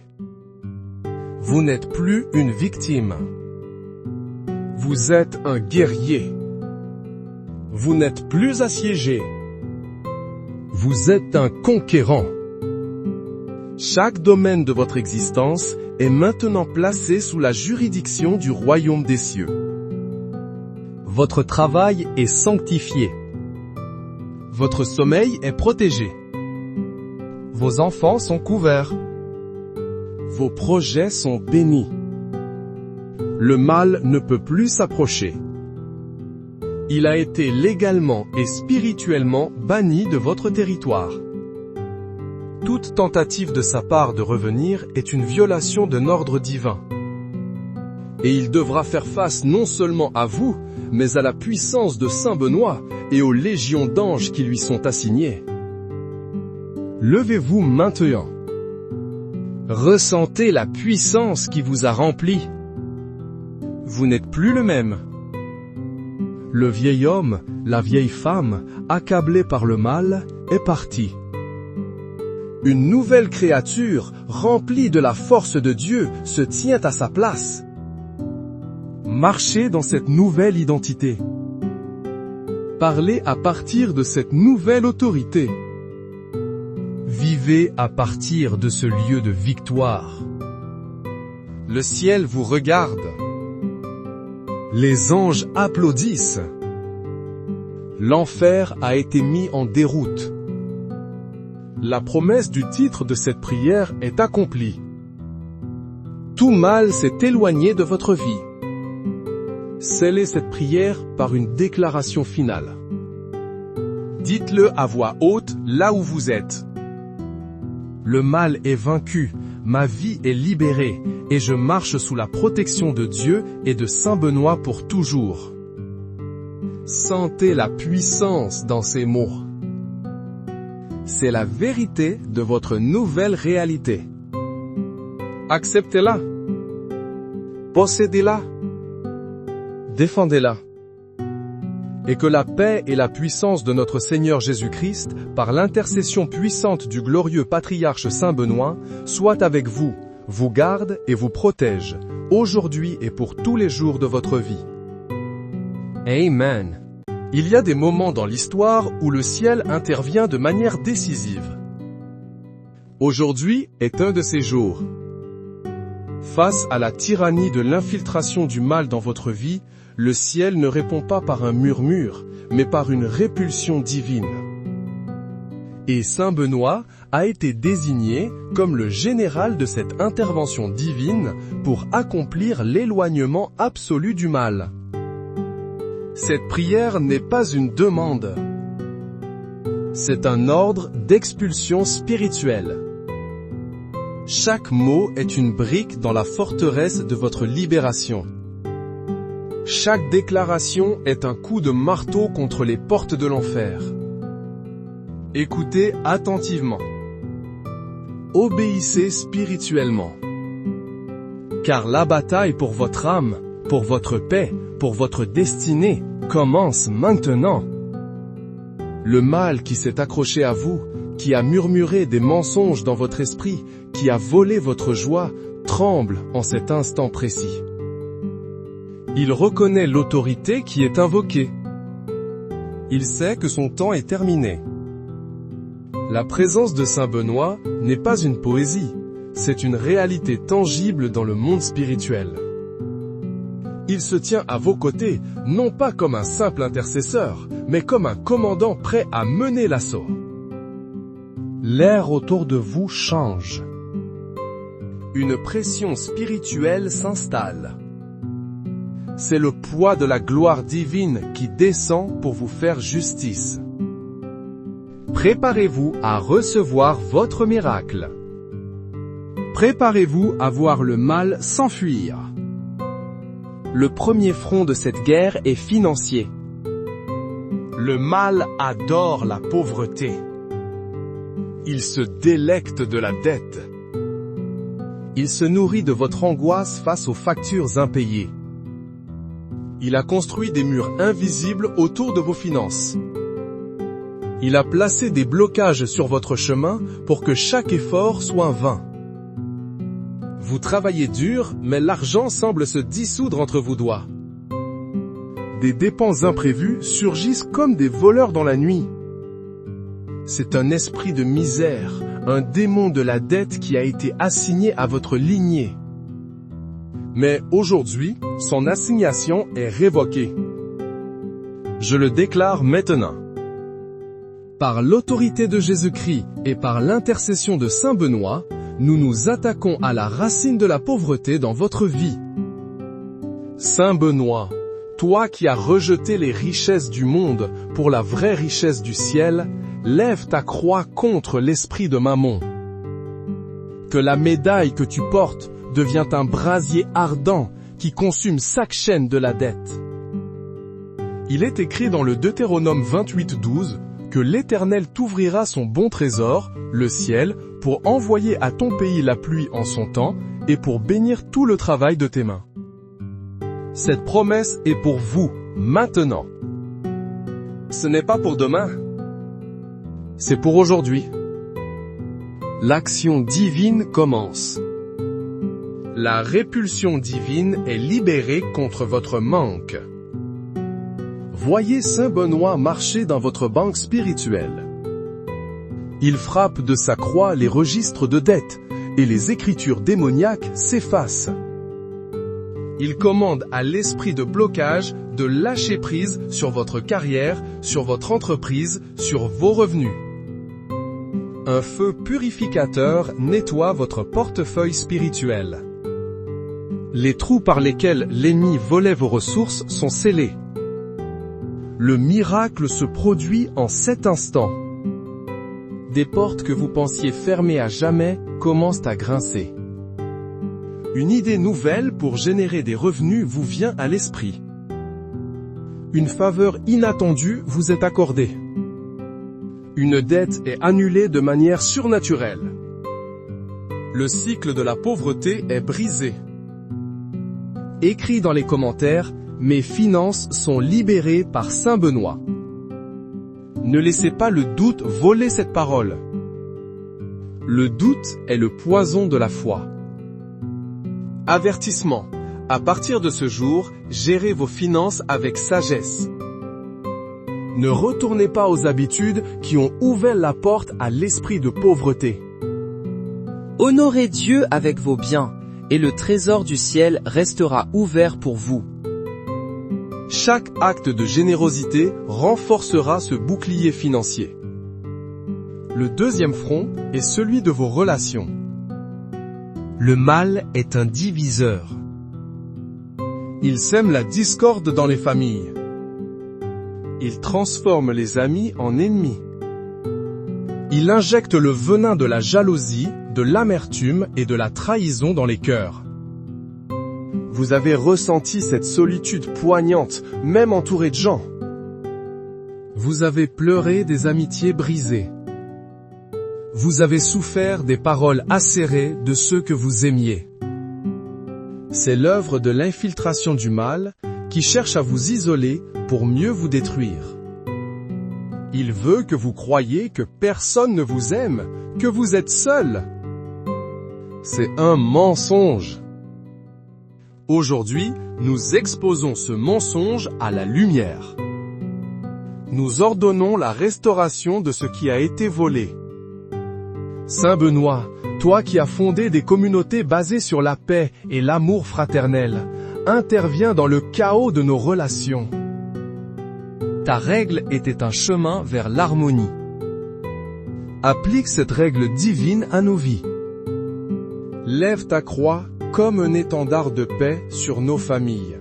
Vous n'êtes plus une victime. Vous êtes un guerrier. Vous n'êtes plus assiégé. Vous êtes un conquérant. Chaque domaine de votre existence est maintenant placé sous la juridiction du royaume des cieux. Votre travail est sanctifié. Votre sommeil est protégé. Vos enfants sont couverts. Vos projets sont bénis. Le mal ne peut plus s'approcher. Il a été légalement et spirituellement banni de votre territoire. Toute tentative de sa part de revenir est une violation d'un ordre divin. Et il devra faire face non seulement à vous, mais à la puissance de Saint Benoît et aux légions d'anges qui lui sont assignées. Levez-vous maintenant. Ressentez la puissance qui vous a rempli. Vous n'êtes plus le même. Le vieil homme, la vieille femme, accablés par le mal, est parti. Une nouvelle créature, remplie de la force de Dieu, se tient à sa place. Marchez dans cette nouvelle identité. Parlez à partir de cette nouvelle autorité. Vivez à partir de ce lieu de victoire. Le ciel vous regarde. Les anges applaudissent. L'enfer a été mis en déroute. La promesse du titre de cette prière est accomplie. Tout mal s'est éloigné de votre vie. Scellez cette prière par une déclaration finale. Dites-le à voix haute là où vous êtes. Le mal est vaincu, ma vie est libérée, et je marche sous la protection de Dieu et de Saint Benoît pour toujours. Sentez la puissance dans ces mots. C'est la vérité de votre nouvelle réalité. Acceptez-la. Possédez-la. Défendez-la. Et que la paix et la puissance de notre Seigneur Jésus-Christ, par l'intercession puissante du glorieux patriarche Saint Benoît, soient avec vous, vous garde et vous protège, aujourd'hui et pour tous les jours de votre vie. Amen. Il y a des moments dans l'histoire où le ciel intervient de manière décisive. Aujourd'hui est un de ces jours. Face à la tyrannie de l'infiltration du mal dans votre vie, le ciel ne répond pas par un murmure, mais par une répulsion divine. Et Saint Benoît a été désigné comme le général de cette intervention divine pour accomplir l'éloignement absolu du mal. Cette prière n'est pas une demande. C'est un ordre d'expulsion spirituelle. Chaque mot est une brique dans la forteresse de votre libération. Chaque déclaration est un coup de marteau contre les portes de l'enfer. Écoutez attentivement. Obéissez spirituellement. Car la bataille pour votre âme, pour votre paix, pour votre destinée, commence maintenant. Le mal qui s'est accroché à vous, qui a murmuré des mensonges dans votre esprit, qui a volé votre joie, tremble en cet instant précis. Il reconnaît l'autorité qui est invoquée. Il sait que son temps est terminé. La présence de Saint Benoît n'est pas une poésie, c'est une réalité tangible dans le monde spirituel. Il se tient à vos côtés, non pas comme un simple intercesseur, mais comme un commandant prêt à mener l'assaut. L'air autour de vous change. Une pression spirituelle s'installe. C'est le poids de la gloire divine qui descend pour vous faire justice. Préparez-vous à recevoir votre miracle. Préparez-vous à voir le mal s'enfuir. Le premier front de cette guerre est financier. Le mal adore la pauvreté. Il se délecte de la dette. Il se nourrit de votre angoisse face aux factures impayées. Il a construit des murs invisibles autour de vos finances. Il a placé des blocages sur votre chemin pour que chaque effort soit vain. Vous travaillez dur, mais l'argent semble se dissoudre entre vos doigts. Des dépenses imprévues surgissent comme des voleurs dans la nuit. C'est un esprit de misère, un démon de la dette qui a été assigné à votre lignée. Mais aujourd'hui, son assignation est révoquée. Je le déclare maintenant. Par l'autorité de Jésus-Christ et par l'intercession de Saint Benoît, nous nous attaquons à la racine de la pauvreté dans votre vie. Saint Benoît, toi qui as rejeté les richesses du monde pour la vraie richesse du ciel, lève ta croix contre l'esprit de Mammon. Que la médaille que tu portes devienne un brasier ardent qui consume chaque chaîne de la dette. Il est écrit dans le Deutéronome 28:12 que l'Éternel t'ouvrira son bon trésor, le ciel, pour envoyer à ton pays la pluie en son temps et pour bénir tout le travail de tes mains. Cette promesse est pour vous, maintenant. Ce n'est pas pour demain. C'est pour aujourd'hui. L'action divine commence. La répulsion divine est libérée contre votre manque. Voyez Saint Benoît marcher dans votre banque spirituelle. Il frappe de sa croix les registres de dette, et les écritures démoniaques s'effacent. Il commande à l'esprit de blocage de lâcher prise sur votre carrière, sur votre entreprise, sur vos revenus. Un feu purificateur nettoie votre portefeuille spirituel. Les trous par lesquels l'ennemi volait vos ressources sont scellés. Le miracle se produit en cet instant. Des portes que vous pensiez fermées à jamais commencent à grincer. Une idée nouvelle pour générer des revenus vous vient à l'esprit. Une faveur inattendue vous est accordée. Une dette est annulée de manière surnaturelle. Le cycle de la pauvreté est brisé. Écrit dans les commentaires, mes finances sont libérées par Saint Benoît. Ne laissez pas le doute voler cette parole. Le doute est le poison de la foi. Avertissement. À partir de ce jour, gérez vos finances avec sagesse. Ne retournez pas aux habitudes qui ont ouvert la porte à l'esprit de pauvreté. Honorez Dieu avec vos biens, et le trésor du ciel restera ouvert pour vous. Chaque acte de générosité renforcera ce bouclier financier. Le deuxième front est celui de vos relations. Le mal est un diviseur. Il sème la discorde dans les familles. Il transforme les amis en ennemis. Il injecte le venin de la jalousie, de l'amertume et de la trahison dans les cœurs. Vous avez ressenti cette solitude poignante, même entouré de gens. Vous avez pleuré des amitiés brisées. Vous avez souffert des paroles acérées de ceux que vous aimiez. C'est l'œuvre de l'infiltration du mal qui cherche à vous isoler pour mieux vous détruire. Il veut que vous croyiez que personne ne vous aime, que vous êtes seul. C'est un mensonge. Aujourd'hui, nous exposons ce mensonge à la lumière. Nous ordonnons la restauration de ce qui a été volé. Saint Benoît, toi qui as fondé des communautés basées sur la paix et l'amour fraternel, interviens dans le chaos de nos relations. Ta règle était un chemin vers l'harmonie. Applique cette règle divine à nos vies. Lève ta croix comme un étendard de paix sur nos familles.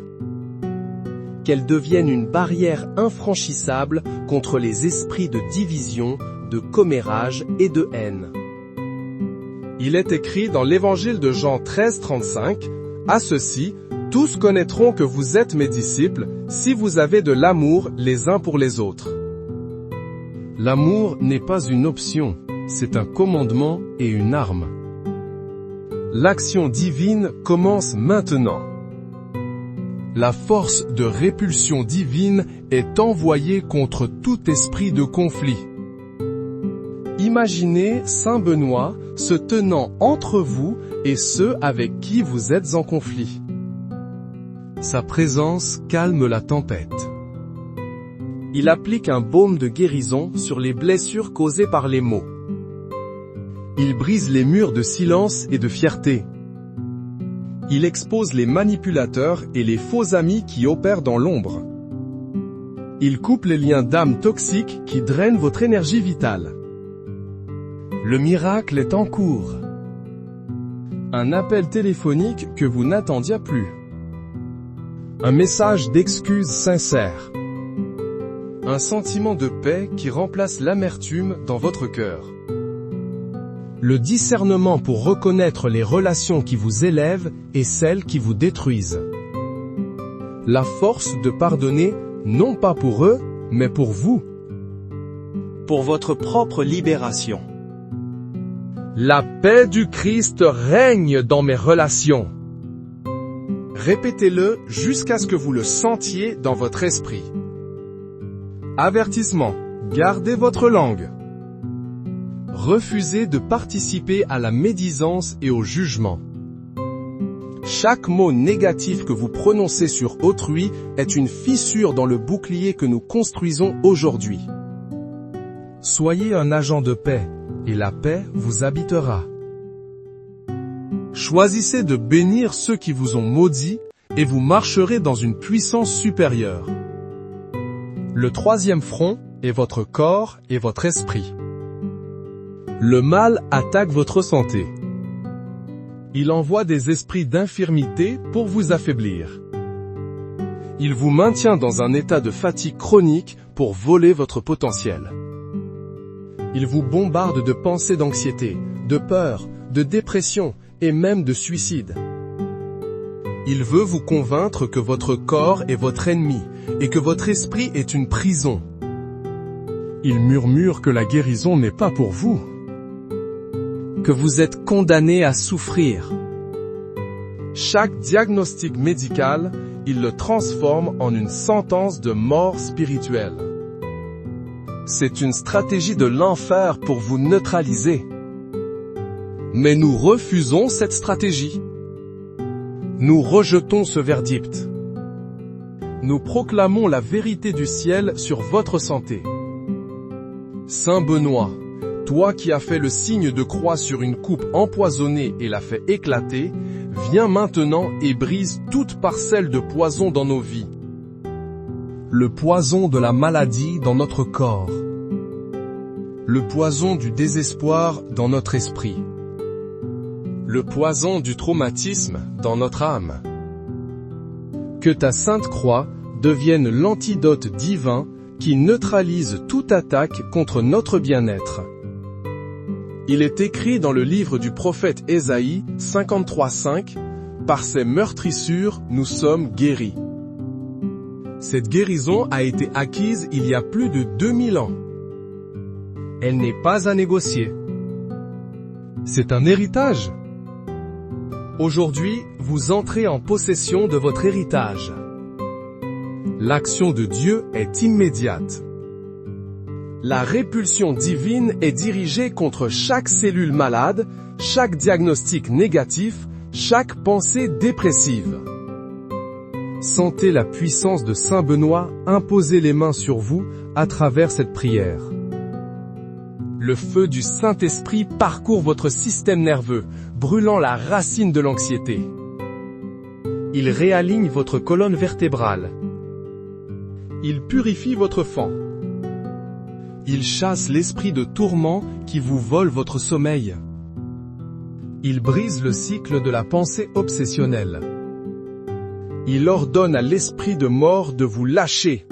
Qu'elle devienne une barrière infranchissable contre les esprits de division, de commérage et de haine. Il est écrit dans l'évangile de Jean 13:35, « À ceci, tous connaîtront que vous êtes mes disciples, si vous avez de l'amour les uns pour les autres. » L'amour n'est pas une option, c'est un commandement et une arme. L'action divine commence maintenant. La force de répulsion divine est envoyée contre tout esprit de conflit. Imaginez Saint Benoît se tenant entre vous et ceux avec qui vous êtes en conflit. Sa présence calme la tempête. Il applique un baume de guérison sur les blessures causées par les mots. Il brise les murs de silence et de fierté. Il expose les manipulateurs et les faux amis qui opèrent dans l'ombre. Il coupe les liens d'âme toxiques qui drainent votre énergie vitale. Le miracle est en cours. Un appel téléphonique que vous n'attendiez plus. Un message d'excuse sincère. Un sentiment de paix qui remplace l'amertume dans votre cœur. Le discernement pour reconnaître les relations qui vous élèvent et celles qui vous détruisent. La force de pardonner, non pas pour eux, mais pour vous. Pour votre propre libération. La paix du Christ règne dans mes relations. Répétez-le jusqu'à ce que vous le sentiez dans votre esprit. Avertissement. Gardez votre langue. Refusez de participer à la médisance et au jugement. Chaque mot négatif que vous prononcez sur autrui est une fissure dans le bouclier que nous construisons aujourd'hui. Soyez un agent de paix, et la paix vous habitera. Choisissez de bénir ceux qui vous ont maudits, et vous marcherez dans une puissance supérieure. Le troisième front est votre corps et votre esprit. Le mal attaque votre santé. Il envoie des esprits d'infirmité pour vous affaiblir. Il vous maintient dans un état de fatigue chronique pour voler votre potentiel. Il vous bombarde de pensées d'anxiété, de peur, de dépression et même de suicide. Il veut vous convaincre que votre corps est votre ennemi et que votre esprit est une prison. Il murmure que la guérison n'est pas pour vous. Que vous êtes condamné à souffrir. Chaque diagnostic médical, il le transforme en une sentence de mort spirituelle. C'est une stratégie de l'enfer pour vous neutraliser. Mais nous refusons cette stratégie. Nous rejetons ce verdict. Nous proclamons la vérité du ciel sur votre santé. Saint Benoît, toi qui as fait le signe de croix sur une coupe empoisonnée et l'a fait éclater, viens maintenant et brise toute parcelle de poison dans nos vies. Le poison de la maladie dans notre corps. Le poison du désespoir dans notre esprit. Le poison du traumatisme dans notre âme. Que ta sainte croix devienne l'antidote divin qui neutralise toute attaque contre notre bien-être. Il est écrit dans le livre du prophète Ésaïe 53:5, « Par ses meurtrissures, nous sommes guéris ». Cette guérison a été acquise il y a plus de 2000 ans. Elle n'est pas à négocier. C'est un héritage. Aujourd'hui, vous entrez en possession de votre héritage. L'action de Dieu est immédiate. La répulsion divine est dirigée contre chaque cellule malade, chaque diagnostic négatif, chaque pensée dépressive. Sentez la puissance de Saint Benoît imposer les mains sur vous à travers cette prière. Le feu du Saint-Esprit parcourt votre système nerveux, brûlant la racine de l'anxiété. Il réaligne votre colonne vertébrale. Il purifie votre sang. Il chasse l'esprit de tourment qui vous vole votre sommeil. Il brise le cycle de la pensée obsessionnelle. Il ordonne à l'esprit de mort de vous lâcher.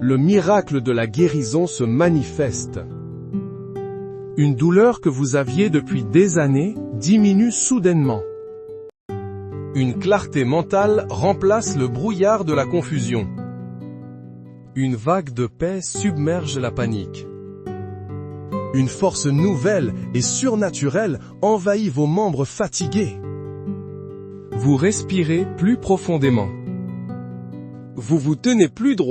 Le miracle de la guérison se manifeste. Une douleur que vous aviez depuis des années diminue soudainement. Une clarté mentale remplace le brouillard de la confusion. Une vague de paix submerge la panique. Une force nouvelle et surnaturelle envahit vos membres fatigués. Vous respirez plus profondément. Vous vous tenez plus droit.